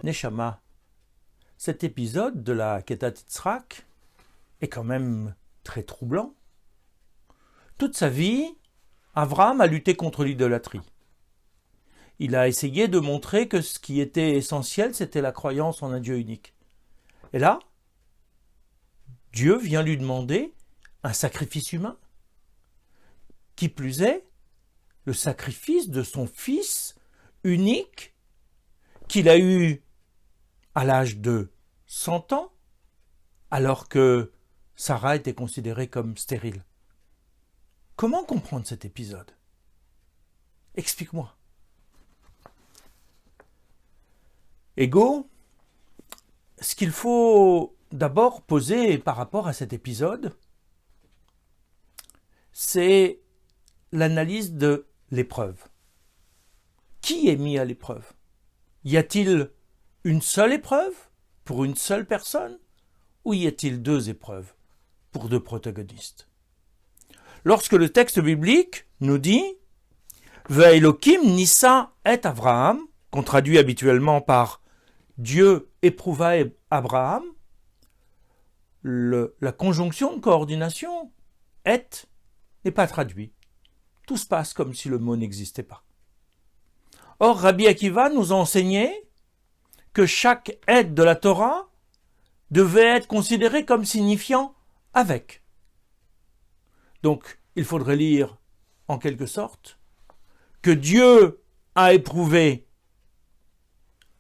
Neshama, cet épisode de la Ketat Yitzhak est quand même très troublant. Toute sa vie, Abraham a lutté contre l'idolâtrie. Il a essayé de montrer que ce qui était essentiel, c'était la croyance en un Dieu unique. Et là, Dieu vient lui demander un sacrifice humain. Qui plus est, le sacrifice de son fils unique qu'il a eu à l'âge de 100 ans, alors que Sarah était considérée comme stérile. Comment comprendre cet épisode? Explique-moi. Ego, ce qu'il faut d'abord poser par rapport à cet épisode, c'est l'analyse de l'épreuve. Qui est mis à l'épreuve? Y a-t-il une seule épreuve pour une seule personne ou y a-t-il deux épreuves pour deux protagonistes? Lorsque le texte biblique nous dit « Ve'elokim nissa et Abraham », qu'on traduit habituellement par « Dieu éprouva Abraham », la conjonction de coordination « et » n'est pas traduite. Tout se passe comme si le mot n'existait pas. Or, Rabbi Akiva nous a enseigné que chaque « et » de la Torah devait être considéré comme signifiant « avec ». Donc, il faudrait lire, en quelque sorte, que Dieu a éprouvé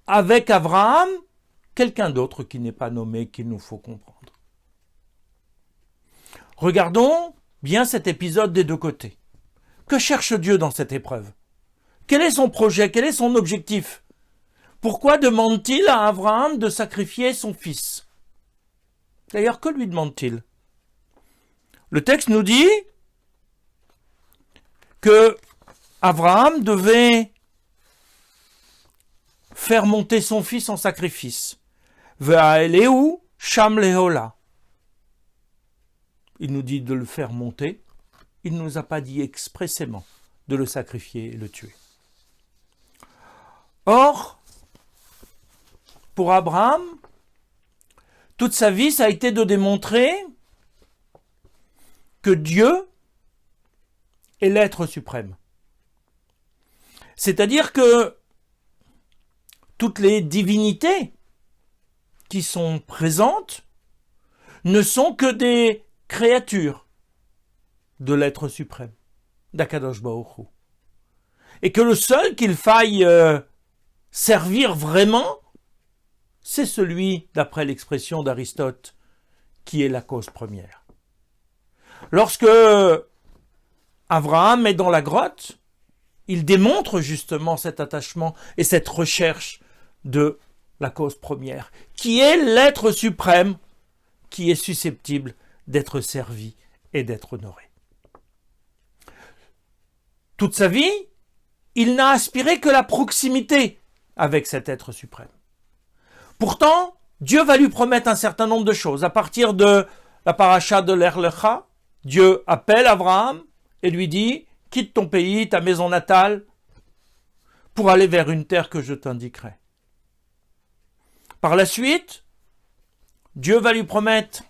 avec Abraham quelqu'un d'autre qui n'est pas nommé, qu'il nous faut comprendre. Regardons bien cet épisode des deux côtés. Que cherche Dieu dans cette épreuve? Quel est son projet? Quel est son objectif? Pourquoi demande-t-il à Abraham de sacrifier son fils? D'ailleurs, que lui demande-t-il? Le texte nous dit que Abraham devait faire monter son fils en sacrifice. Ve'aeleu sham lehola. Il nous dit de le faire monter. Il ne nous a pas dit expressément de le sacrifier et le tuer. Or, pour Abraham, toute sa vie, ça a été de démontrer que Dieu est l'être suprême. C'est-à-dire que toutes les divinités qui sont présentes ne sont que des créatures de l'être suprême, d'Akadosh Baruch Hu. Et que le seul qu'il faille servir vraiment, c'est celui, d'après l'expression d'Aristote, qui est la cause première. Lorsque Abraham est dans la grotte, il démontre justement cet attachement et cette recherche de la cause première, qui est l'être suprême, qui est susceptible d'être servi et d'être honoré. Toute sa vie, il n'a aspiré que la proximité avec cet être suprême. Pourtant, Dieu va lui promettre un certain nombre de choses. À partir de la paracha de l'Er Lecha, Dieu appelle Abraham et lui dit « Quitte ton pays, ta maison natale, pour aller vers une terre que je t'indiquerai. » Par la suite, Dieu va lui promettre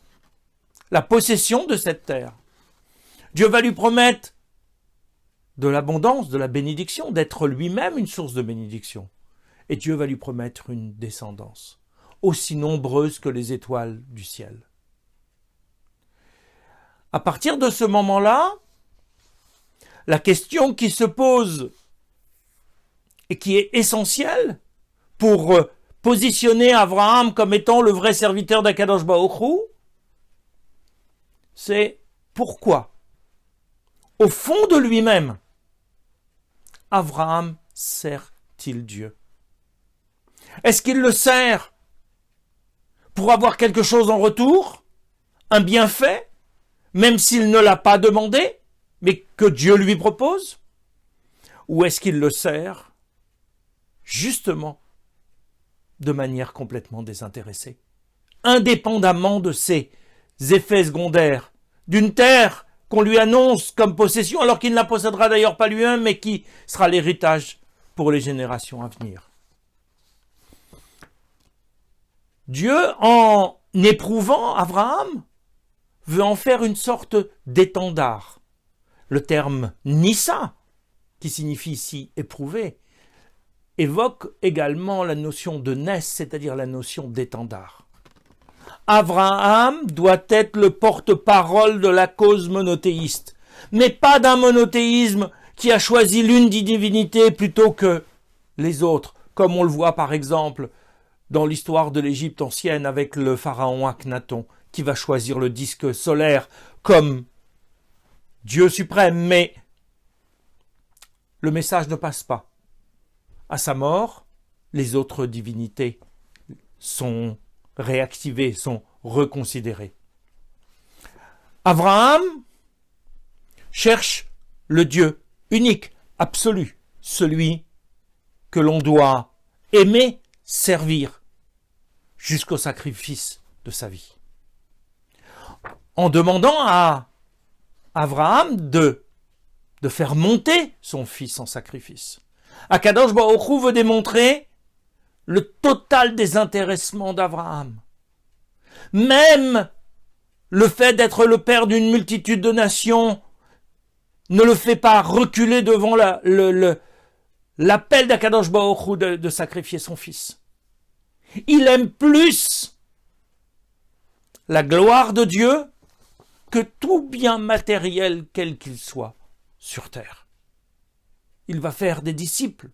la possession de cette terre. Dieu va lui promettre de l'abondance, de la bénédiction, d'être lui-même une source de bénédiction. Et Dieu va lui promettre une descendance, aussi nombreuse que les étoiles du ciel. À partir de ce moment-là, la question qui se pose et qui est essentielle pour positionner Abraham comme étant le vrai serviteur d'Akadosh Baruch Hu, c'est pourquoi, au fond de lui-même, Abraham sert-il Dieu? Est-ce qu'il le sert pour avoir quelque chose en retour, un bienfait, même s'il ne l'a pas demandé, mais que Dieu lui propose? Ou est-ce qu'il le sert justement de manière complètement désintéressée, indépendamment de ses effets secondaires, d'une terre qu'on lui annonce comme possession, alors qu'il ne la possédera d'ailleurs pas lui-même, mais qui sera l'héritage pour les générations à venir? Dieu, en éprouvant Abraham, veut en faire une sorte d'étendard. Le terme Nissa, qui signifie ici éprouver, évoque également la notion de nes, c'est-à-dire la notion d'étendard. Abraham doit être le porte-parole de la cause monothéiste, mais pas d'un monothéisme qui a choisi l'une des divinités plutôt que les autres, comme on le voit par exemple dans l'histoire de l'Égypte ancienne avec le pharaon Akhenaton, qui va choisir le disque solaire comme Dieu suprême, mais le message ne passe pas. À sa mort, les autres divinités sont réactivées, sont reconsidérées. Abraham cherche le Dieu unique, absolu, celui que l'on doit aimer, servir, jusqu'au sacrifice de sa vie. En demandant à Abraham de faire monter son fils en sacrifice, Akadosh Baruch Hu veut démontrer le total désintéressement d'Abraham. Même le fait d'être le père d'une multitude de nations ne le fait pas reculer devant l'appel d'Akadosh Baruch Hu de sacrifier son fils. Il aime plus la gloire de Dieu que tout bien matériel quel qu'il soit sur terre. Il va faire des disciples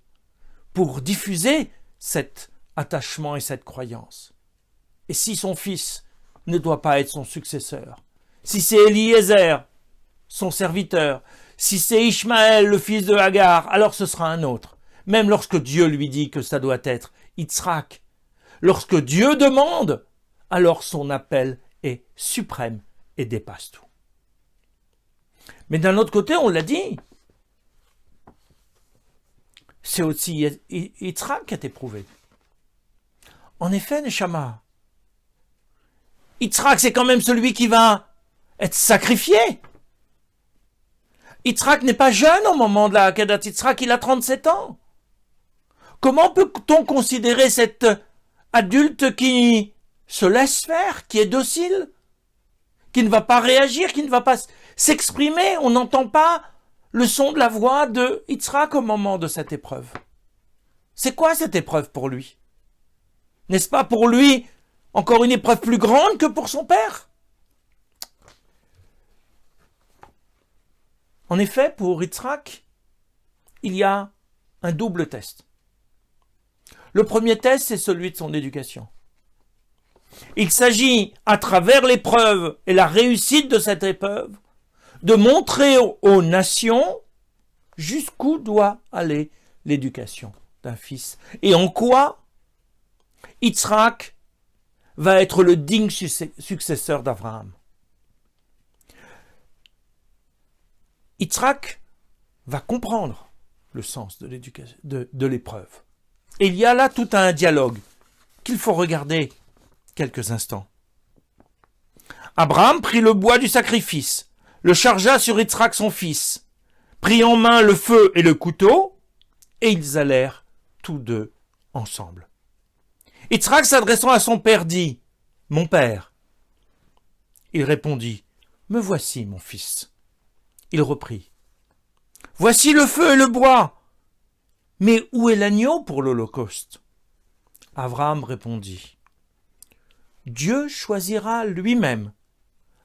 pour diffuser cet attachement et cette croyance. Et si son fils ne doit pas être son successeur, si c'est Eliezer, son serviteur, si c'est Ishmaël, le fils de Hagar, alors ce sera un autre. Même lorsque Dieu lui dit que ça doit être Yitzhak. Lorsque Dieu demande, alors son appel est suprême et dépasse tout. Mais d'un autre côté, on l'a dit, c'est aussi Yitzhak qui est éprouvé. En effet, Neshama, Yitzhak, c'est quand même celui qui va être sacrifié. Yitzhak n'est pas jeune au moment de la Akedat Yitzhak, il a 37 ans. Comment peut-on considérer cet adulte qui se laisse faire, qui est docile, qui ne va pas réagir, qui ne va pas s'exprimer? On n'entend pas le son de la voix de Yitzhak au moment de cette épreuve. C'est quoi cette épreuve pour lui? N'est-ce pas pour lui encore une épreuve plus grande que pour son père? En effet, pour Yitzhak, il y a un double test. Le premier test, c'est celui de son éducation. Il s'agit, à travers l'épreuve et la réussite de cette épreuve, de montrer aux nations jusqu'où doit aller l'éducation d'un fils et en quoi Yitzhak va être le digne successeur d'Abraham. Yitzhak va comprendre le sens de l'éducation, de l'épreuve. Et il y a là tout un dialogue qu'il faut regarder quelques instants. Abraham prit le bois du sacrifice, le chargea sur Yitzhak son fils, prit en main le feu et le couteau, et ils allèrent tous deux ensemble. Yitzhak, s'adressant à son père, dit « Mon père ». Il répondit « Me voici, mon fils ». Il reprit « Voici le feu et le bois, mais où est l'agneau pour l'Holocauste » Abraham répondit « Dieu choisira lui-même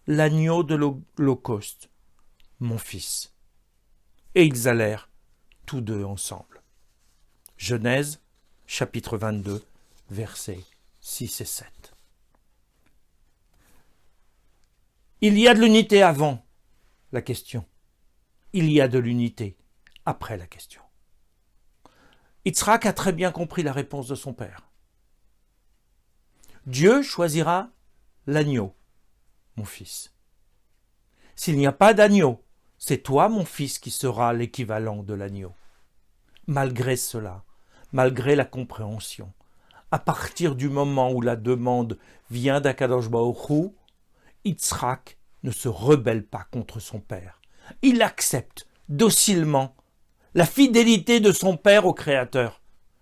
l'agneau de l'Holocauste, mon fils. » Et ils allèrent tous deux ensemble. Genèse, chapitre 22, versets 6 et 7. Il y a de l'unité avant la question. Il y a de l'unité après la question. Yitzhak a très bien compris la réponse de son père. Dieu choisira l'agneau, mon fils. S'il n'y a pas d'agneau, c'est toi, mon fils, qui sera l'équivalent de l'agneau. Malgré cela, malgré la compréhension, à partir du moment où la demande vient d'Akadosh Baruch Hu, Yitzhak ne se rebelle pas contre son père. Il accepte docilement la fidélité de son père au Créateur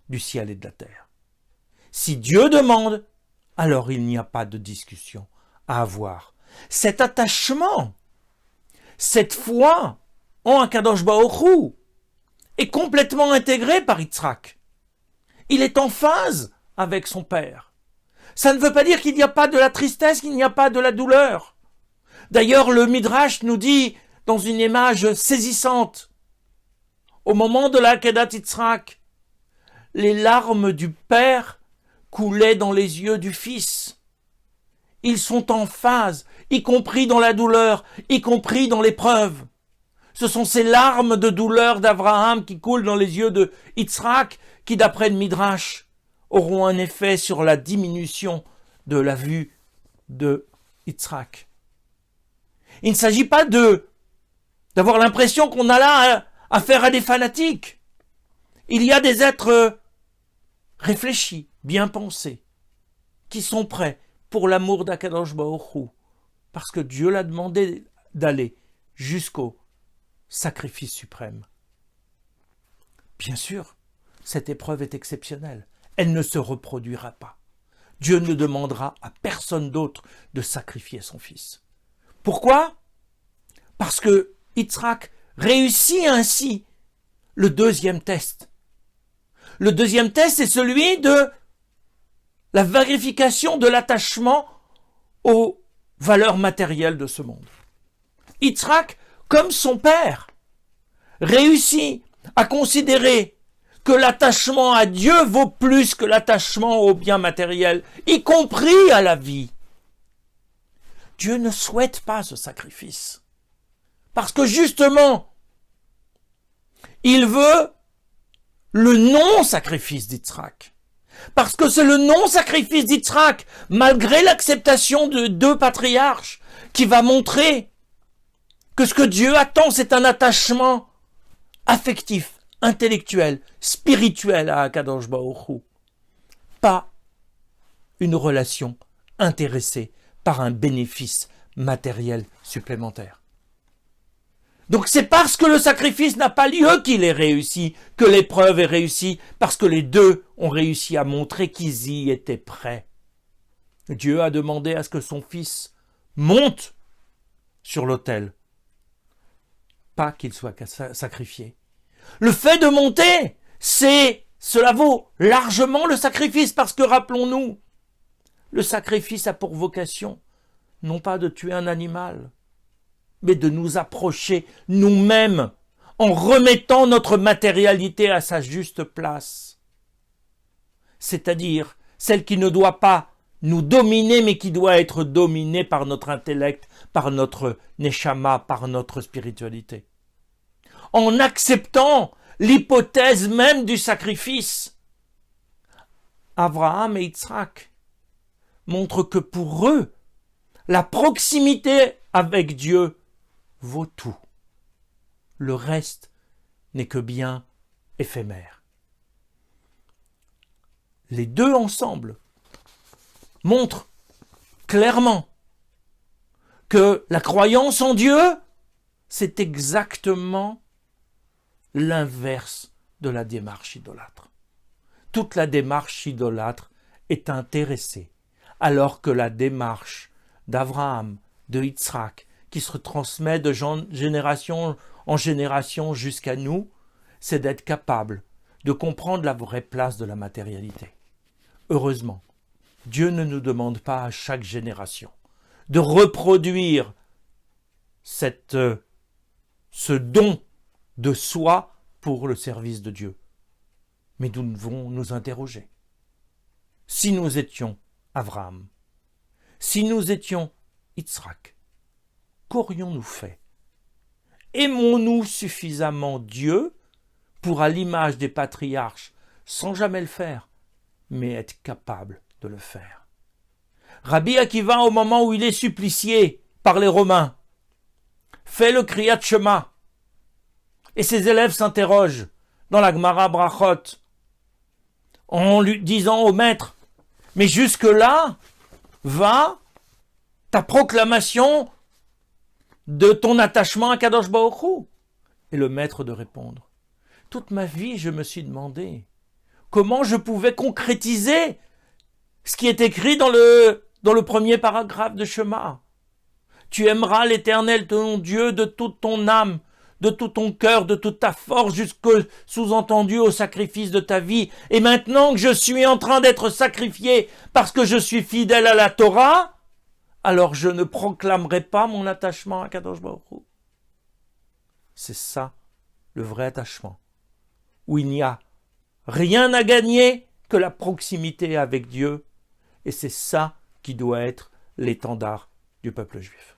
du ciel et de la terre. Si Dieu demande, alors il n'y a pas de discussion à avoir. Cet attachement, cette foi en Akadosh Baruch Hu est complètement intégré par Yitzhak. Il est en phase avec son père. Ça ne veut pas dire qu'il n'y a pas de la tristesse, qu'il n'y a pas de la douleur. D'ailleurs, le Midrash nous dit, dans une image saisissante, au moment de la Akedat Yitzhak, les larmes du père coulaient dans les yeux du fils. Ils sont en phase, y compris dans la douleur, y compris dans l'épreuve. Ce sont ces larmes de douleur d'Abraham qui coulent dans les yeux de Yitzhak qui, d'après le Midrash, auront un effet sur la diminution de la vue de Yitzhak. Il ne s'agit pas d'avoir l'impression qu'on a là affaire à des fanatiques. Il y a des êtres réfléchis, bien pensés, qui sont prêts pour l'amour d'Akadosh Baruch Hu, parce que Dieu l'a demandé d'aller jusqu'au sacrifice suprême. Bien sûr, cette épreuve est exceptionnelle. Elle ne se reproduira pas. Dieu ne demandera à personne d'autre de sacrifier son fils. Pourquoi ? Parce que Yitzhak réussit ainsi le deuxième test. Le deuxième test est celui de la vérification de l'attachement aux valeurs matérielles de ce monde. Yitzhak, comme son père, réussit à considérer que l'attachement à Dieu vaut plus que l'attachement aux biens matériels, y compris à la vie. Dieu ne souhaite pas ce sacrifice. Parce que justement, il veut le non-sacrifice d'Yitzhak. Parce que c'est le non-sacrifice d'Yitzhak, malgré l'acceptation de deux patriarches, qui va montrer que ce que Dieu attend, c'est un attachement affectif, intellectuel, spirituel à Akadosh Baruch Hu. Pas une relation intéressée par un bénéfice matériel supplémentaire. Donc c'est parce que le sacrifice n'a pas lieu qu'il est réussi, que l'épreuve est réussie, parce que les deux ont réussi à montrer qu'ils y étaient prêts. Dieu a demandé à ce que son fils monte sur l'autel, pas qu'il soit sacrifié. Le fait de monter, cela vaut largement le sacrifice, parce que rappelons-nous, le sacrifice a pour vocation non pas de tuer un animal, mais de nous approcher nous-mêmes en remettant notre matérialité à sa juste place. C'est-à-dire celle qui ne doit pas nous dominer, mais qui doit être dominée par notre intellect, par notre neshama, par notre spiritualité. En acceptant l'hypothèse même du sacrifice, Abraham et Yitzhak montrent que pour eux, la proximité avec Dieu vaut tout. Le reste n'est que bien éphémère. Les deux ensemble montrent clairement que la croyance en Dieu, c'est exactement l'inverse de la démarche idolâtre. Toute la démarche idolâtre est intéressée, alors que la démarche d'Abraham, de Yitzhak, qui se transmet de génération en génération jusqu'à nous, c'est d'être capable de comprendre la vraie place de la matérialité. Heureusement, Dieu ne nous demande pas à chaque génération de reproduire ce don de soi pour le service de Dieu. Mais nous devons nous interroger. Si nous étions Abraham, si nous étions Yitzhak, qu'aurions-nous fait ? Aimons-nous suffisamment Dieu pour, à l'image des patriarches, sans jamais le faire, mais être capable de le faire ? Rabbi Akiva, au moment où il est supplicié par les Romains, fait le Kriyat Shema, et ses élèves s'interrogent dans la Gemara Brachot, en lui disant au maître, mais jusque-là va ta proclamation de ton attachement à Kadosh Baruch Hu. Et le maître de répondre, toute ma vie je me suis demandé comment je pouvais concrétiser ce qui est écrit dans le premier paragraphe de Shema. Tu aimeras l'Éternel ton Dieu de toute ton âme, de tout ton cœur, de toute ta force, jusqu'au sous-entendu au sacrifice de ta vie. Et maintenant que je suis en train d'être sacrifié parce que je suis fidèle à la Torah, alors je ne proclamerai pas mon attachement à Kadosh Baruch Hu. C'est ça, le vrai attachement, où il n'y a rien à gagner que la proximité avec Dieu, et c'est ça qui doit être l'étendard du peuple juif.